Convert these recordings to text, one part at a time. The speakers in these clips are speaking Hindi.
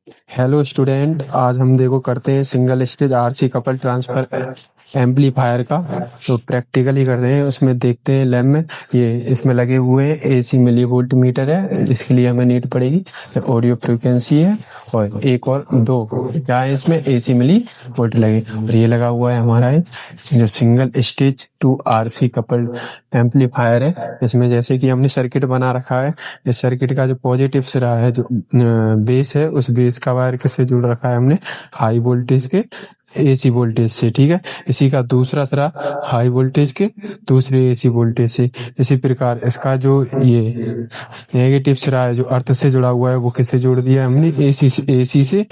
हेलो स्टूडेंट, आज हम देखो करते हैं single stage RC couple transfer amplifier का। तो प्रैक्टिकली करते हैं, उसमें देखते हैं लैब में। ये इसमें लगे हुए एसी मिली वोल्ट मीटर है, इसके लिए हमें नीड पड़ेगी ऑडियो फ्रीक्वेंसी है और एक और दो क्या है इसमें एसी मिली वोल्ट लगे। और ये लगा हुआ है हमारा जो single stage 2 RC couple amplifier है। इसमें जैसे कि हमने सर्किट बना रखा है, इस सर्किट का जो पॉजिटिव सिरा है, जो बेस है, उस बेस का वायर किससे जुड़ रखा है हमने हाई वोल्टेज के एसी वोल्टेज से। ठीक है, इसी का दूसरा सिरा हाई वोल्टेज के दूसरे एसी वोल्टेज से। इसी प्रकार इसका जो ये नेगेटिव सिरा है जो अर्थ से जुड़ा हुआ है, वो किससे जोड़ दिया है हमने एसी से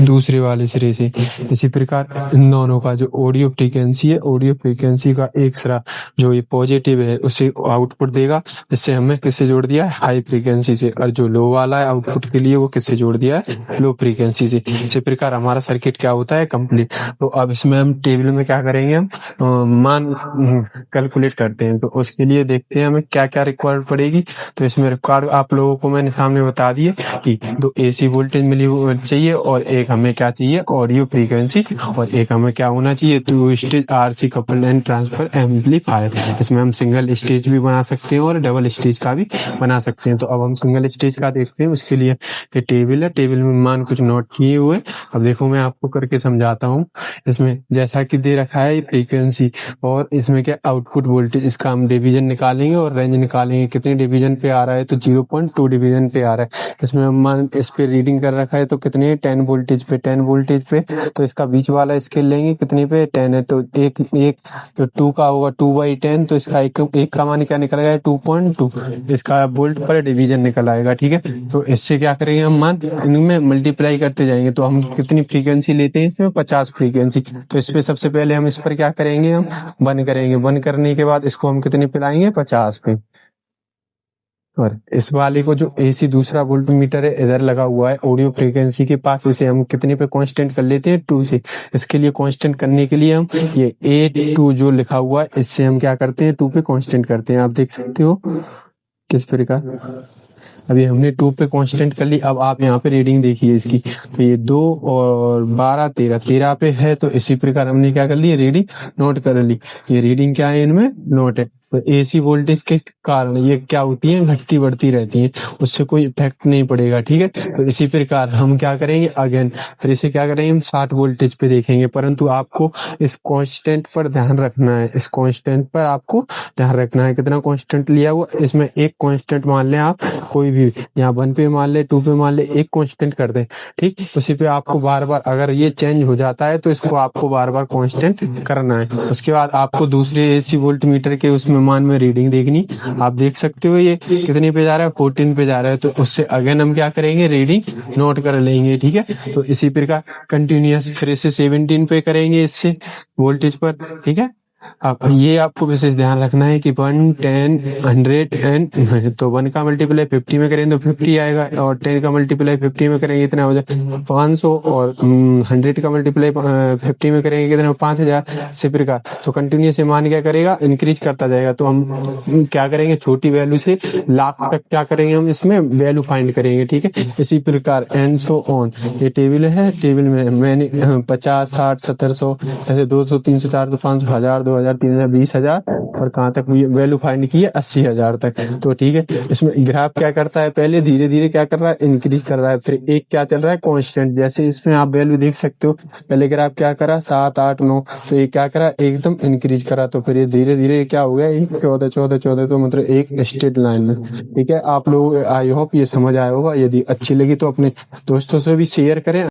दूसरे वाले सिरे से। इसी प्रकार इन दोनों का जो ऑडियो फ्रीक्वेंसी है, ऑडियो फ्रीक्वेंसी का एक सिरा जो ये पॉजिटिव है उसे आउटपुट देगा, जिससे हमने किससे जोड़ दिया है हाई फ्रीक्वेंसी से। और जो लो वाला है आउटपुट के लिए, वो किससे जोड़ दिया है लो फ्रीक्वेंसी से। इसी प्रकार हमारा सर्किट क्या होता है कंप्लीट। तो अब इसमें हम टेबल में क्या करेंगे, हम मान कैलकुलेट करते हैं। तो उसके लिए देखते हैं हमें क्या क्या रिक्वायर्ड पड़ेगी। तो इसमें रिक्वायर्ड आप लोगों को मैंने सामने बता दिए कि दो एसी वोल्टेज मिली चाहिए और एक हमें क्या चाहिए ऑडियो फ्रीक्वेंसी, और एक हमें क्या होना चाहिए two stage RC couple and transfer amplifier. इसमें हम सिंगल स्टेज भी बना सकते हैं और डबल स्टेज का भी बना सकते हैं। तो अब हम सिंगल स्टेज का देखते हैं। उसके लिए ये टेबल है, टेबल में मान कुछ नोट किए हुए। अब देखो मैं आपको करके समझाता हूँ। इसमें जैसा कि दे रखा है फ्रीक्वेंसी और इसमें क्या आउटपुट वोल्टेज, इसका हम डिवीजन निकालेंगे और रेंज निकालेंगे कितने डिवीजन पे आ रहा है। तो 0.2 डिवीजन पे आ रहा है। इसमें हम मान इस पे रीडिंग कर रखा है तो कितने 10 वोल्टेज पे, 10 वोल्टेज पे। तो इसका बीच वाला स्केल लेंगे कितने पे 10 है, तो एक जो 2 का होगा 2/10, तो इसका एक का मान क्या निकल गया 2.2, इसका वोल्ट पर डिवीजन निकल आएगा। ठीक है, तो इससे क्या करेंगे हम मान इनमें मल्टीप्लाई करते जाएंगे। तो हम कितनी फ्रीक्वेंसी लेते हैं इसमें 50 फ्रीक्वेंसी। तो इस पे सबसे पहले हम इस पर क्या करेंगे, हम बंद करेंगे। बंद करने के बाद इसको हम कितने पे लाएंगे 50 पे। और इस वाले को जो एसी दूसरा वोल्ट मीटर है इधर लगा हुआ है ऑडियो फ्रीक्वेंसी के पास, इसे हम कितने पे कांस्टेंट कर लेते हैं 2 से। इसके लिए कांस्टेंट करने के लिए हम ये 8 जो लिखा हुआ है, इससे हम क्या करते हैं 2 पे कांस्टेंट करते हैं। आप देख सकते हो किस प्रकार। अभी हमने 2 पे कांस्टेंट कर ली। अब आप यहाँ पे रीडिंग देखिए इसकी। तो ये 2 और 12 13 पे है। तो इसी प्रकार हमने क्या कर ली, रीडिंग नोट कर ली। ये रीडिंग क्या है इनमें नोट है। तो एसी वोल्टेज के कारण ये क्या होती है घटती बढ़ती रहती है, उससे कोई इफेक्ट नहीं पड़ेगा। ठीक है, तो इसी प्रकार हम क्या करेंगे अगेन, फिर इसे क्या करेंगे हम 60 वोल्टेज पे देखेंगे। परंतु आपको इस कांस्टेंट पर ध्यान रखना है, इस कांस्टेंट पर आपको ध्यान रखना है। कितना कांस्टेंट लिया हुआ, इसमें एक कांस्टेंट मान लें आप, कोई भी यहाँ 1 पे मान ले 2 पे मान ले, एक कांस्टेंट कर दें। ठीक, उसी पे आपको बार बार, अगर ये चेंज हो जाता है तो इसको आपको बार बार कांस्टेंट करना है। उसके बाद आपको दूसरे एसी वोल्ट मीटर के उसमें मान में रीडिंग देखनी। आप देख सकते हो ये कितने पे जा रहा है 14 पे जा रहा है। तो उससे अगेन हम क्या करेंगे रीडिंग नोट कर लेंगे। ठीक है, तो इसी प्रकार कंटिन्यूअस फिर से 17 पे करेंगे इससे वोल्टेज पर। ठीक है, अब ये आपको विशेष ध्यान रखना है कि 1 10 100 एंड, तो 1 का मल्टीप्लाई 50 में करेंगे तो 50 आएगा, और 10 का मल्टीप्लाई 50 में करेंगे इतना हो जाए 500, और 100 का मल्टीप्लाई 50 में करेंगे कितना 5000। इसी प्रकार तो कंटिन्यूस मान क्या करेगा इंक्रीज करता जाएगा। तो हम क्या करेंगे छोटी वैल्यू से लाख तक क्या करेंगे हम इसमें वैल्यू फाइंड करेंगे। ठीक है, इसी प्रकार एंड सो ऑन। ये टेबल है, टेबल में मैंने 50 60 70 100 ऐसे 200 300 400 500 1000 2000 3000 20000 और कहाँ तक वैल्यू फाइंड की है 80,000 तक। तो ठीक है, इसमें ग्राफ क्या करता है पहले धीरे धीरे क्या कर रहा है इंक्रीज कर रहा है, फिर एक क्या चल रहा है कांस्टेंट। जैसे इसमें आप वैल्यू देख सकते हो, पहले ग्राफ क्या करा 7 8 9, तो ये क्या करा एकदम इंक्रीज करा। तो फिर ये धीरे धीरे क्या हो गया 14 14 14, तो मतलब एक स्ट्रेट लाइन में। ठीक है, आप लोग आई होप ये समझ आया होगा। यदि अच्छी लगी तो अपने दोस्तों से भी शेयर करें।